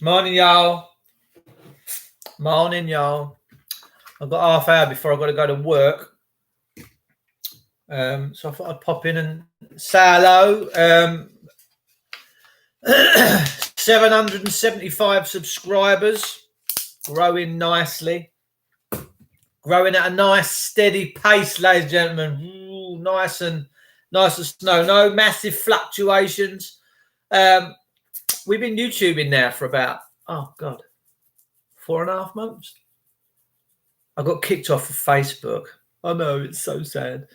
Morning, y'all. Morning, y'all. I've got half hour before I've got to go to work. So I thought I'd pop in and say hello. 775 subscribers, growing nicely. Growing at a nice, steady pace, ladies and gentlemen. Ooh, nice and slow. No massive fluctuations. We've been YouTubing now for about, 4.5 months. I got kicked off of Facebook. I know, it's so sad.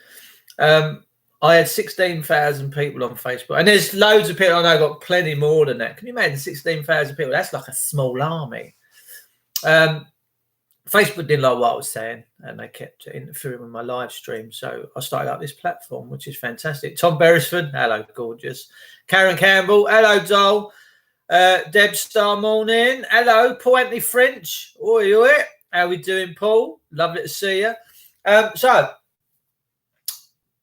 I had 16,000 people on Facebook, and there's loads of people. I know got plenty more than that. Can you imagine 16,000 people? That's like a small army. Facebook didn't like what I was saying, and they kept interfering with my live stream. So I started up this platform, which is fantastic. Tom Beresford, hello, gorgeous. Karen Campbell, hello, Dole. Deb Star, morning. Hello, Paul Anthony French. Oi, oi. How we doing, Paul? Lovely to see you. So,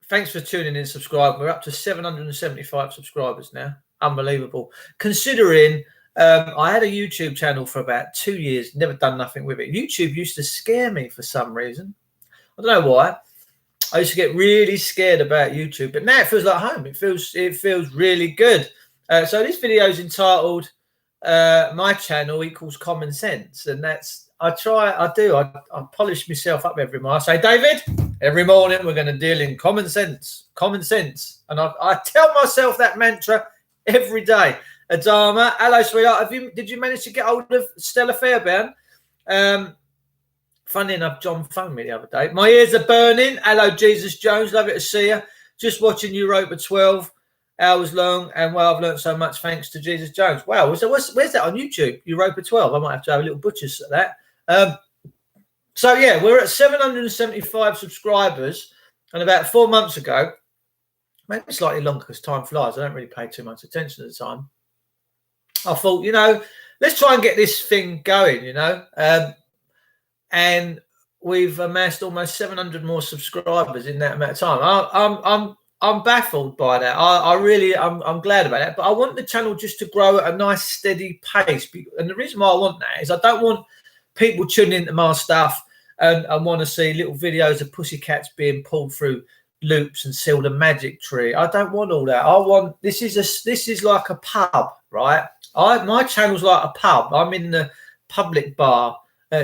thanks for tuning in, subscribing. We're up to 775 subscribers now. Unbelievable. Considering I had a YouTube channel for about 2 years, never done nothing with it. YouTube used to scare me for some reason. I don't know why. I used to get really scared about YouTube, but now it feels like home. It feels really good. So this video is entitled "My Channel Equals Common Sense," and that's I polish myself up every morning. I say, David, every morning we're going to deal in common sense, and I tell myself that mantra every day. Adama, hello, sweetheart. Did you manage to get hold of Stella Fairbairn? Funny enough, John phoned me the other day. My ears are burning. Hello, Jesus Jones. Love it to see you. Just watching Europa 12 hours long, and well, I've learned so much thanks to Jesus Jones. Wow, so where's that on YouTube? Europa 12. I might have to have a little butcher's at that. So yeah, we're at 775 subscribers, and about 4 months ago, maybe slightly longer because time flies. I don't really pay too much attention at the time. I thought, let's try and get this thing going, and we've amassed almost 700 more subscribers in that amount of time. I'm baffled by that. I'm glad about that. But I want the channel just to grow at a nice, steady pace. And the reason why I want that is I don't want people tuning into my stuff and want to see little videos of pussycats being pulled through loops and sealed a magic tree. I don't want all that. This is like a pub, right? My channel's like a pub. I'm in the public bar.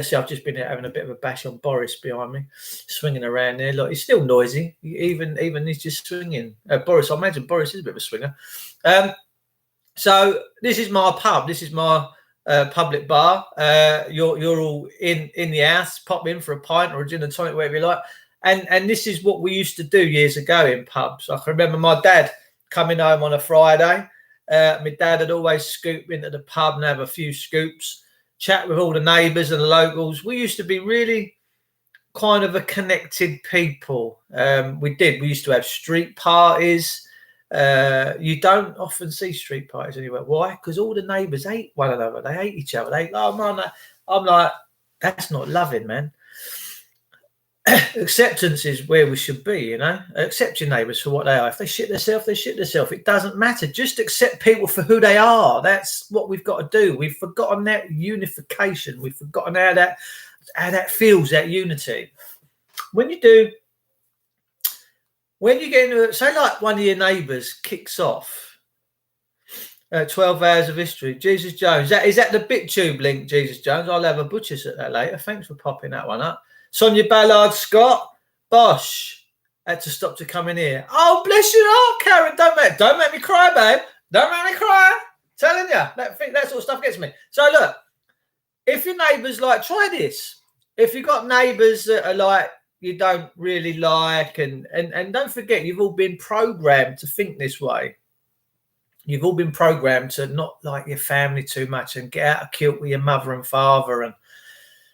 See, I've just been having a bit of a bash on Boris behind me, swinging around there. Look, he's still noisy. Even he's just swinging. Boris, I imagine Boris is a bit of a swinger. So this is my pub. This is my public bar. You're all in the house. Pop in for a pint or a gin and tonic, whatever you like. And this is what we used to do years ago in pubs. I can remember my dad coming home on a Friday. My dad would always scoop into the pub and have a few scoops, chat with all the neighbours and the locals. We used to be really kind of a connected people. We used to have street parties. You don't often see street parties anywhere. Why? Because all the neighbours hate one another. They hate each other. I'm like, that's not loving, man. Acceptance is where we should be, Accept your neighbours for what they are. If they shit themselves, they shit themselves. It doesn't matter. Just accept people for who they are. That's what we've got to do. We've forgotten that unification. We've forgotten how that feels, that unity. When you get into, say, like one of your neighbours kicks off 12 hours of history. Jesus Jones. Is that the BitTube link, Jesus Jones? I'll have a butcher's at that later. Thanks for popping that one up. Sonia Ballard Scott, Bosh, had to stop to come in here. Oh, bless you. Oh, Karen, don't make me cry, babe. Don't make me cry. Telling you, that sort of stuff gets me. So look, if your neighbours try this. If you've got neighbours that are like you don't really like, and don't forget, you've all been programmed to think this way. You've all been programmed to not like your family too much and get out of kilt with your mother and father and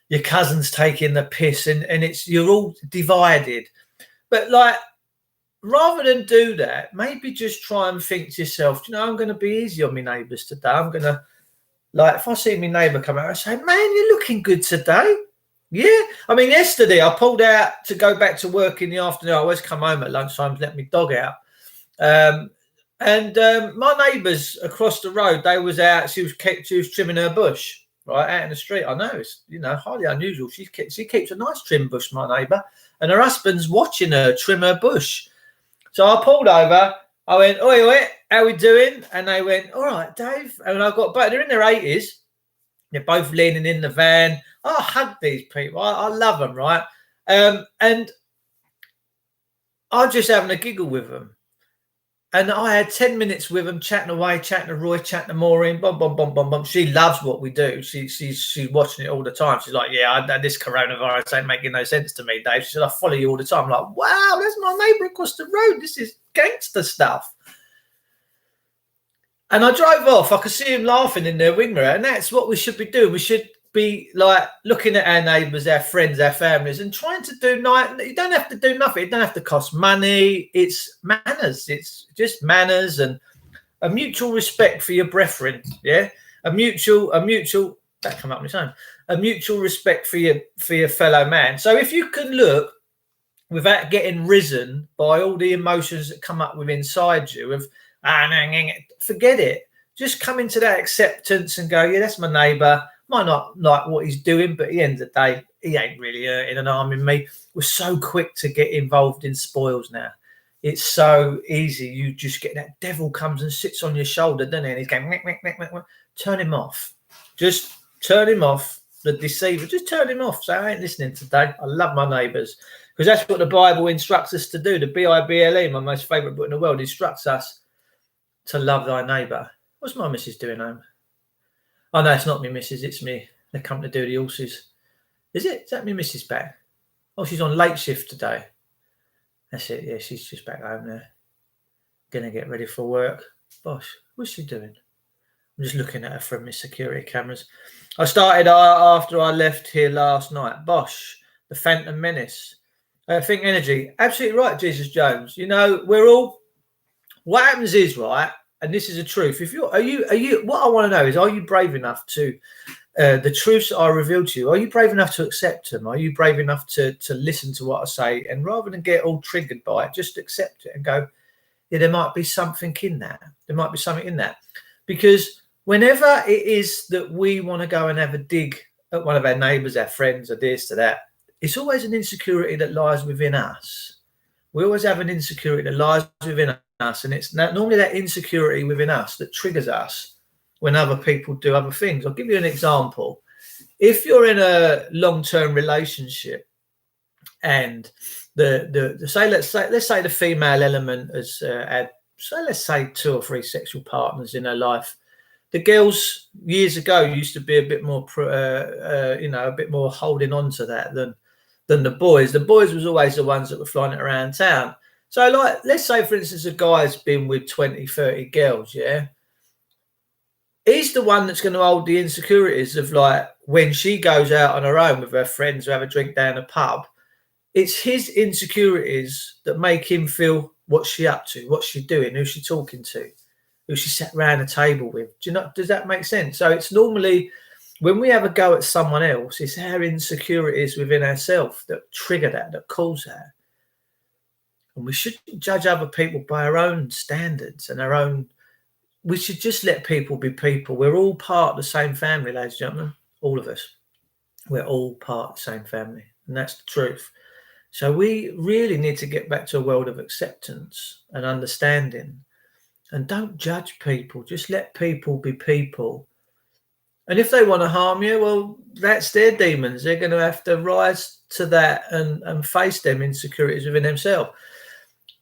your cousins taking the piss, and you're all divided. But rather than do that, maybe just try and think to yourself, I'm going to be easy on my neighbours today. I'm going to, if I see my neighbour come out, I say, man, you're looking good today. Yeah. I mean, yesterday I pulled out to go back to work in the afternoon. I always come home at lunchtime to let my dog out. And my neighbours across the road, they was out. She was trimming her bush right out in the street. I know it's highly unusual. She keeps a nice trim bush, my neighbour, and her husband's watching her trim her bush. So I pulled over. I went, oi, how we doing? And they went, all right, Dave. And I got back. They're in their 80s. They're both leaning in the van. I hug these people. I love them, right? And I'm just having a giggle with them. And I had 10 minutes with them, chatting away, chatting to Roy, chatting to Maureen, bum. She loves what we do. She's watching it all the time. She's like, yeah, this coronavirus ain't making no sense to me, Dave. She said, I follow you all the time. I'm like, wow, that's my neighbour across the road. This is gangster stuff. And I drove off. I could see him laughing in their wing mirror. And that's what we should be doing. We should be like looking at our neighbours, our friends, our families, and trying to do you don't have to do nothing. It don't have to cost money. It's manners. It's just manners and a mutual respect for your brethren. Yeah, a mutual that come up on its own. A mutual respect for your fellow man. So if you can look without getting risen by all the emotions that come up with inside you of forget it. Just come into that acceptance and go, yeah, that's my neighbour. Might not like what he's doing, but at the end of the day, he ain't really hurting and harming me. We're so quick to get involved in spoils now. It's so easy. You just get that devil comes and sits on your shoulder, doesn't he? And he's going, turn him off. Just turn him off. The deceiver, just turn him off. So I ain't listening today. I love my neighbours because that's what the Bible instructs us to do. The Bible, my most favourite book in the world, instructs us to love thy neighbour. What's my missus doing home? Oh, no, it's not me, missus. It's me. They come to do the horses. Is it? Is that me, missus back? Oh, she's on late shift today. That's it. Yeah, she's just back home there. Going to get ready for work. Bosh, what's she doing? I'm just looking at her from my security cameras. I started after I left here last night. Bosh, the Phantom Menace. Think Energy. Absolutely right, Jesus Jones. We're all... What happens is, right, and this is the truth. If are you? What I want to know is, are you brave enough to the truths that I reveal to you? Are you brave enough to accept them? Are you brave enough to listen to what I say, and rather than get all triggered by it, just accept it and go, yeah, there might be something in that. There might be something in that, because whenever it is that we want to go and have a dig at one of our neighbours, our friends, or this, or that, it's always an insecurity that lies within us. We always have an insecurity that lies within us, and it's normally that insecurity within us that triggers us when other people do other things. I'll give you an example. If you're in a long-term relationship and let's say the female element has had, so let's say 2 or 3 sexual partners in her life. The girls years ago used to be a bit more a bit more holding on to that than the boys. The boys was always the ones that were flying it around town. So, like, let's say, for instance, a guy's been with 20, 30 girls, yeah? He's the one that's going to hold the insecurities of, like, when she goes out on her own with her friends to have a drink down a pub, it's his insecurities that make him feel what's she up to, what's she doing, who's she talking to, who she sat around a table with. Does that make sense? So it's normally when we have a go at someone else, it's our insecurities within ourselves that trigger that cause that. And we shouldn't judge other people by our own standards and our own. We should just let people be people. We're all part of the same family, ladies and gentlemen. All of us. We're all part of the same family. And that's the truth. So we really need to get back to a world of acceptance and understanding. And don't judge people. Just let people be people. And if they want to harm you, well, that's their demons. They're going to have to rise to that and face them insecurities within themselves.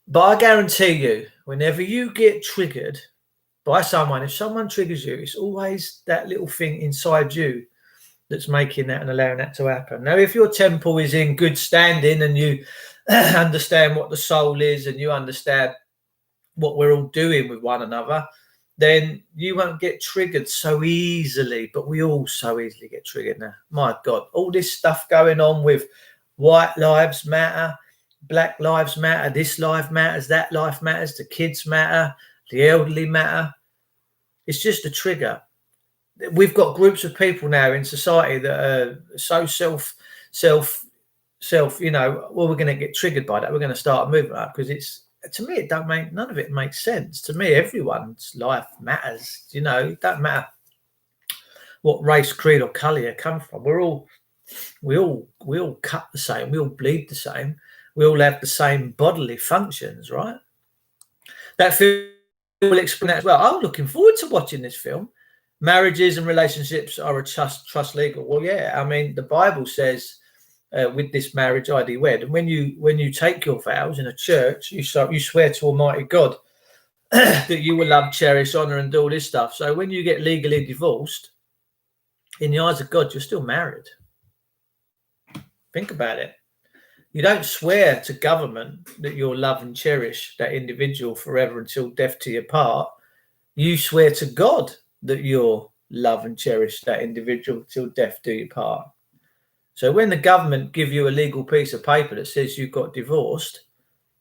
But I guarantee you, whenever you get triggered by someone, if someone triggers you, it's always that little thing inside you that's making that and allowing that to happen. Now, if your temple is in good standing and you understand what the soul is and you understand what we're all doing with one another, then you won't get triggered so easily. But we all so easily get triggered now. My God, all this stuff going on with white lives matter, Black lives matter, this life matters, that life matters, the kids matter, the elderly matter. It's just a trigger. We've got groups of people now in society that are so self, we're going to get triggered by that. We're going to start moving up because it's to me, none of it makes sense. To me, everyone's life matters. You know, it don't matter what race, creed, or colour you come from. We all cut the same. We all bleed the same. We all have the same bodily functions, right? That film will explain that as well. I'm looking forward to watching this film. Marriages and relationships are a trust legal. Well, yeah, I mean, the Bible says with this marriage ID wed, and when you take your vows in a church, you swear to Almighty God that you will love, cherish, honour, and do all this stuff. So when you get legally divorced, in the eyes of God, you're still married. Think about it. You don't swear to government that you'll love and cherish that individual forever until death do you part. You swear to God that you'll love and cherish that individual till death do you part. So when the government give you a legal piece of paper that says you got divorced,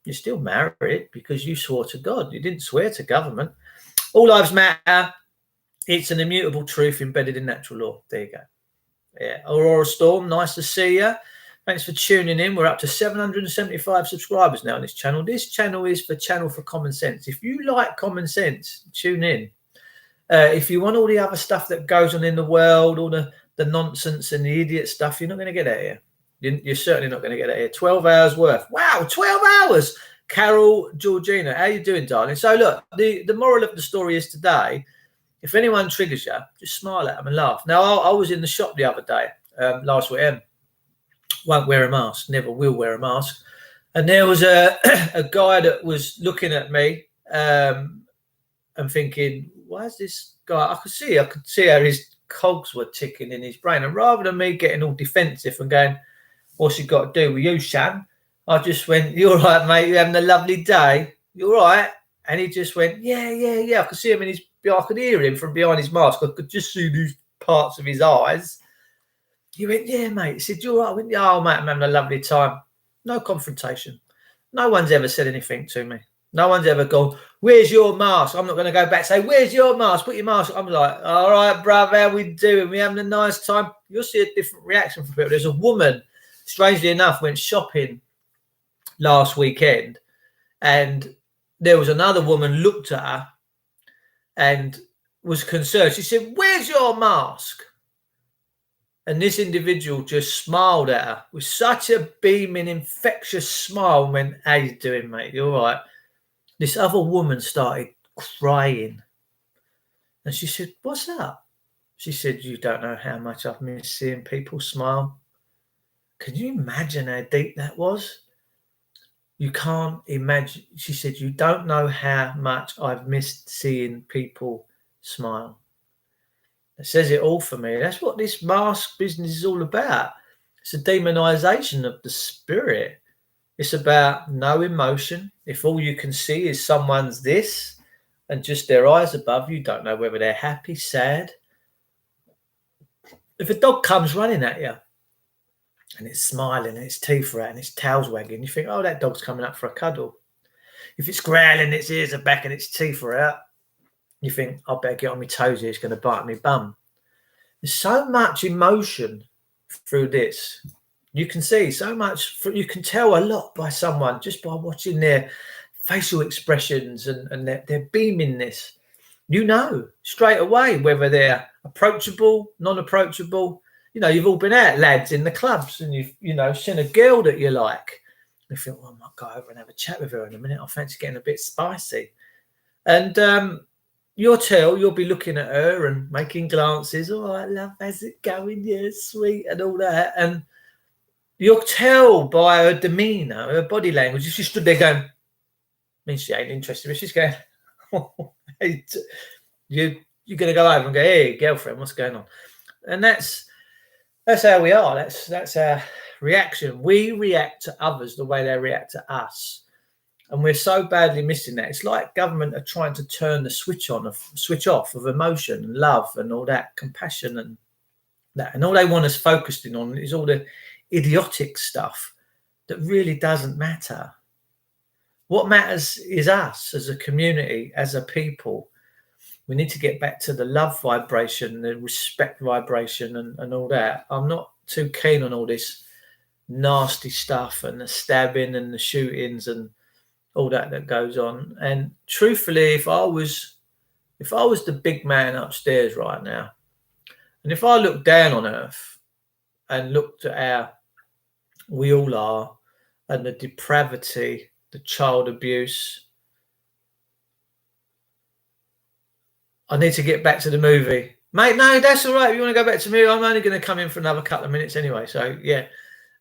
you're still married because you swore to God. You didn't swear to government. All lives matter. It's an immutable truth embedded in natural law. There you go. Yeah. Aurora Storm, nice to see you. Thanks for tuning in. We're up to 775 subscribers now on this channel. This channel is the channel for common sense. If you like common sense, tune in. If you want all the other stuff that goes on in the world, all the nonsense and the idiot stuff, you're not going to get that here. You're certainly not going to get that here. 12 hours worth. Wow, 12 hours. Carol Georgina, how you doing, darling? So look, the moral of the story is today, if anyone triggers you, just smile at them and laugh. Now, I was in the shop the other day, last weekend. Won't wear a mask, never will wear a mask. And there was a guy that was looking at me and thinking, why is this guy? I could see how his cogs were ticking in his brain. And rather than me getting all defensive and going, what's he got to do with you, Shan? I just went, you all right, mate? You having a lovely day? You all right? And he just went, yeah. I could see him I could hear him from behind his mask. I could just see these parts of his eyes. He went, yeah, mate. He said, you all right? I went, yeah, oh, mate, I'm having a lovely time. No confrontation. No one's ever said anything to me. No one's ever gone, where's your mask? I'm not going to go back and say, where's your mask? Put your mask. I'm like, all right, brother, how we doing? We having a nice time? You'll see a different reaction from people. There's a woman, strangely enough, went shopping last weekend, and there was another woman looked at her and was concerned. She said, where's your mask? And this individual just smiled at her with such a beaming, infectious smile and went, how you doing, mate? You all right? This other woman started crying. And she said, what's up? She said, you don't know how much I've missed seeing people smile. Can you imagine how deep that was? You can't imagine. She said, you don't know how much I've missed seeing people smile. It says it all for me. That's what this mask business is all about. It's a demonization of the spirit. It's about no emotion. If all you can see is someone's this and just their eyes above you, don't know whether they're happy, sad. If a dog comes running at you and it's smiling and its teeth are out and its tail's wagging, you think, oh, that dog's coming up for a cuddle. If it's growling, its ears are back and its teeth are out, you think, I better get on my toes here, it's going to bite me bum. There's so much emotion through this. You can see so much, you can tell a lot by someone just by watching their facial expressions and their beamingness. You know straight away whether they're approachable, non-approachable. You know, you've all been out, lads, in the clubs, and you've seen a girl that you like. You think, well, I might go over and have a chat with her in a minute. I fancy getting a bit spicy. And you'll be looking at her and making glances. Oh, I love, how's it going? Yeah, sweet, and all that. And you'll tell by her demeanour, her body language. If she stood there going, means she ain't interested, but she's going, hey, you're going to go over and go, hey, girlfriend, what's going on? And that's how we are. That's our reaction. We react to others the way they react to us. And we're so badly missing that. It's like government are trying to turn the switch off of emotion and love and all that, compassion and that. And all they want us focusing on is all the idiotic stuff that really doesn't matter. What matters is us as a community, as a people. We need to get back to the love vibration, the respect vibration and all that. I'm not too keen on all this nasty stuff and the stabbing and the shootings and all that goes on. And truthfully, if I was the big man upstairs right now, and if I looked down on earth and looked at how we all are, and the depravity, the child abuse, I need to get back to the movie. Mate, no, that's all right. If you want to go back to me, I'm only going to come in for another couple of minutes anyway. So, yeah.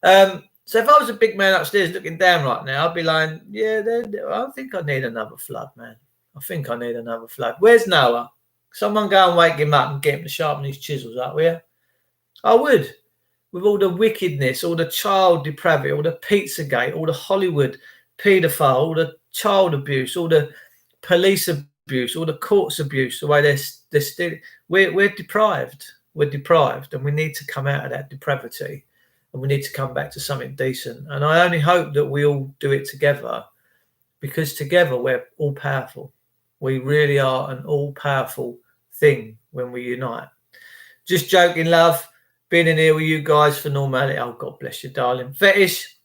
So if I was a big man upstairs looking down right now, I'd be like, yeah, I think I need another flood, man. I think I need another flood. Where's Noah? Someone go and wake him up and get him to sharpen his chisels up, will you? I would. With all the wickedness, all the child depravity, all the Pizzagate, all the Hollywood paedophile, all the child abuse, all the police abuse, all the courts abuse, the way they're still, we're deprived. We're deprived, and we need to come out of that depravity, and we need to come back to something decent. And I only hope that we all do it together, because together we're all powerful. We really are an all-powerful thing when we unite. Just joking, love. Being in here with you guys for normality. Oh, God bless you, darling. Fetish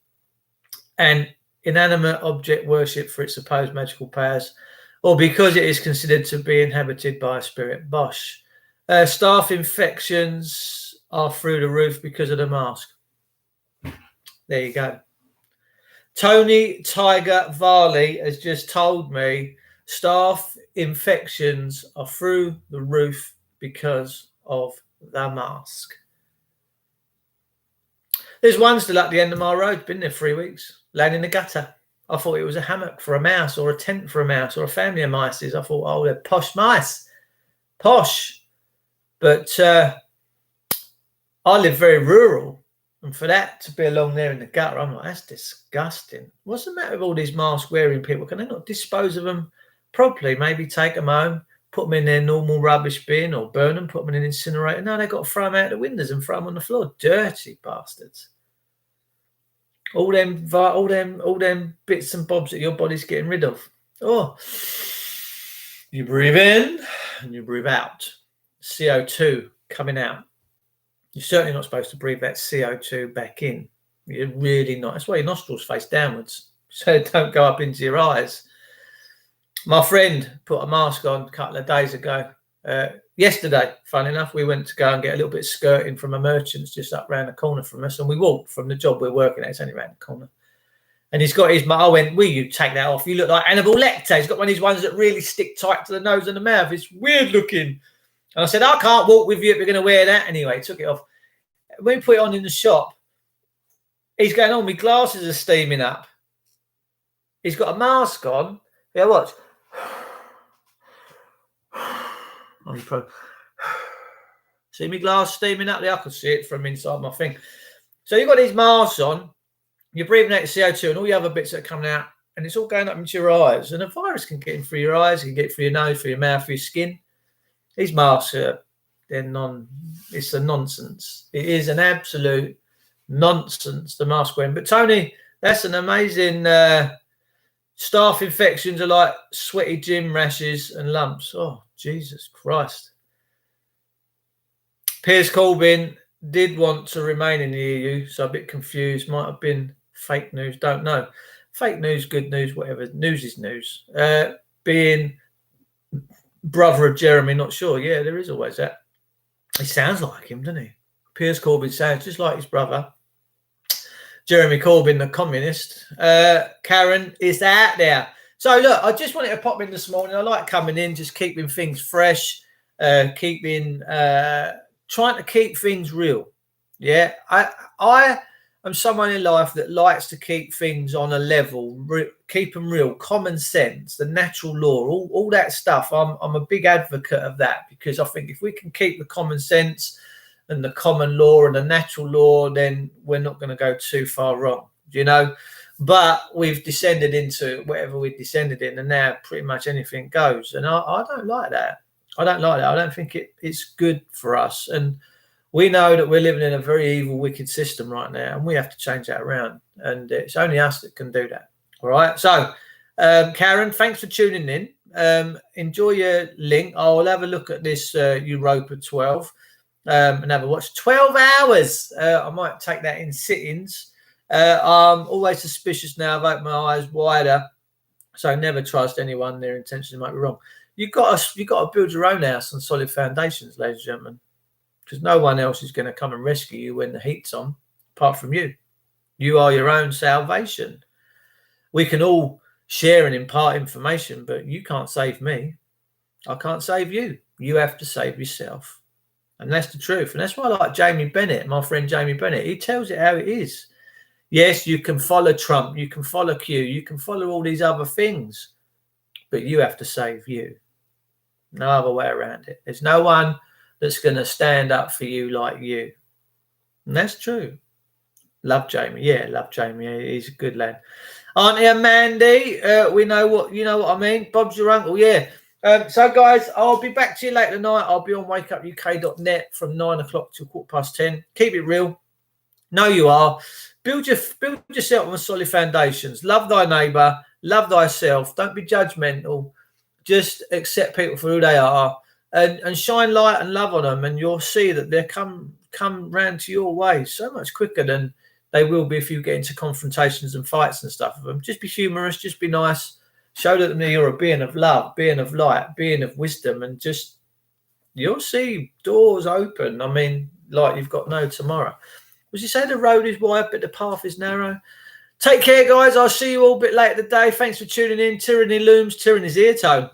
and inanimate object worship for its supposed magical powers, or because it is considered to be inhabited by a spirit. Bosh. Staph infections are through the roof because of the mask. There you go. Tony Tiger Varley has just told me staph infections are through the roof because of the mask. There's one still at the end of my road. Been there 3 weeks. Laying in the gutter. I thought it was a hammock for a mouse, or a tent for a mouse, or a family of mice. I thought, oh, they're posh mice. Posh. But I live very rural. And for that to be along there in the gutter, I'm like, that's disgusting. What's the matter with all these mask-wearing people? Can they not dispose of them properly? Maybe take them home, put them in their normal rubbish bin, or burn them, put them in an incinerator. No, they've got to throw them out the windows and throw them on the floor. Dirty bastards. All them bits and bobs that your body's getting rid of. Oh, you breathe in and you breathe out. CO2 coming out. You're certainly not supposed to breathe that CO2 back in. You're really not. That's why your nostrils face downwards, so they don't go up into your eyes. My friend put a mask on a couple of days ago. Yesterday, funny enough, we went to go and get a little bit of skirting from a merchant's just up round the corner from us, and we walked from the job we're working at. It's only round the corner. And he's got his mask. I went, will you take that off? You look like Hannibal Lecter. He's got one of these ones that really stick tight to the nose and the mouth. It's weird looking. And I said, I can't walk with you if you're going to wear that. Anyway, he took it off. When we put it on in the shop, he's going, oh, my glasses are steaming up. He's got a mask on. Yeah, watch. See me glass steaming up there? I can see it from inside my thing. So you've got these masks on, you're breathing out the CO2 and all the other bits that are coming out, and it's all going up into your eyes. And a virus can get in through your eyes, it can get through your nose, through your mouth, through your skin. These masks are, it's a nonsense. It is an absolute nonsense, the mask wearing. But Tony, that's an amazing staph infections are like sweaty gym rashes and lumps. Oh, Jesus Christ. Piers Corbyn did want to remain in the EU, so a bit confused. Might have been fake news, don't know. Fake news, good news, whatever. News is news. Being brother of Jeremy, not sure. Yeah, there is always that. He sounds like him, doesn't he? Piers Corbyn sounds just like his brother. Jeremy Corbyn, the communist. Karen is out there. So, look, I just wanted to pop in this morning. I like coming in, just keeping things fresh, trying to keep things real. Yeah, I am someone in life that likes to keep things on a level, keep them real, common sense, the natural law, all that stuff. I'm a big advocate of that, because I think if we can keep the common sense and the common law and the natural law, then we're not going to go too far wrong, you know. But we've descended into whatever we descended in, and now pretty much anything goes. And I don't like that. I don't like that. I don't think it's good for us. And we know that we're living in a very evil, wicked system right now, and we have to change that around. And it's only us that can do that. All right. So, Karen, thanks for tuning in. Enjoy your link. I'll have a look at this Europa 12 and have a watch. 12 hours. I might take that in sittings. I'm always suspicious now. I've opened my eyes wider So never trust anyone. Their intentions might be wrong. You've got to build your own house on solid foundations, ladies and gentlemen, because no one else is going to come and rescue you when the heat's on, apart from you. You are your own salvation. We can all share and impart information, but you can't save me. I can't save you. You have to save yourself. And that's the truth. And that's why I like Jamie Bennett, my friend Jamie Bennett. He tells it how it is. Yes, you can follow Trump. You can follow Q. You can follow all these other things. But you have to save you. No other way around it. There's no one that's going to stand up for you like you. And that's true. Love Jamie. Yeah, love Jamie. He's a good lad. Auntie Mandy, we know what I mean. Bob's your uncle. Yeah. So, guys, I'll be back to you later tonight. I'll be on wakeupuk.net from 9 o'clock till 10:15. Keep it real. Know you are. Build yourself on solid foundations. Love thy neighbour. Love thyself. Don't be judgmental. Just accept people for who they are, and shine light and love on them, and you'll see that they'll come round to your way so much quicker than they will be if you get into confrontations and fights and stuff with them. Just be humorous. Just be nice. Show them that you're a being of love, being of light, being of wisdom, and just you'll see doors open. I mean, like you've got no tomorrow. Was you say the road is wide, but the path is narrow? Take care, guys. I'll see you all a bit later today. Thanks for tuning in. Tyranny looms, tyranny's ear tone.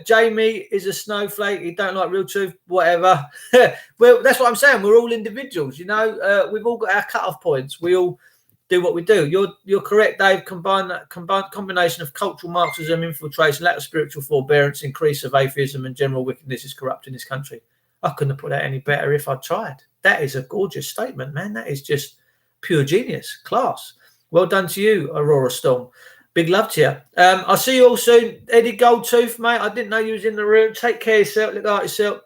Jamie is a snowflake. He don't like real truth, whatever. Well, that's what I'm saying. We're all individuals, you know. We've all got our cut-off points. We all do what we do. You're correct, Dave. Combination of cultural Marxism, infiltration, lack of spiritual forbearance, increase of atheism, and general wickedness is corrupting this country. I couldn't have put that any better if I tried. That is a gorgeous statement, man. That is just pure genius, class. Well done to you, Aurora Storm. Big love to you. I'll see you all soon. Eddie Goldtooth, mate. I didn't know you was in the room. Take care of yourself. Look after yourself.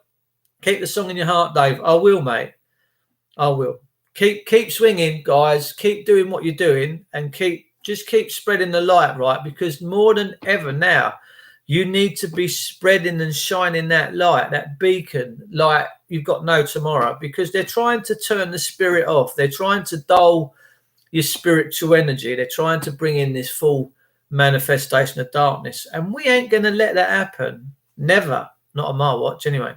Keep the song in your heart, Dave. I will, mate. I will. Keep swinging, guys. Keep doing what you're doing, and keep spreading the light, right? Because more than ever now, you need to be spreading and shining that light, that beacon, like you've got no tomorrow. Because they're trying to turn the spirit off. They're trying to dull your spiritual energy. They're trying to bring in this full manifestation of darkness, and we ain't going to let that happen. Never. Not on my watch, anyway.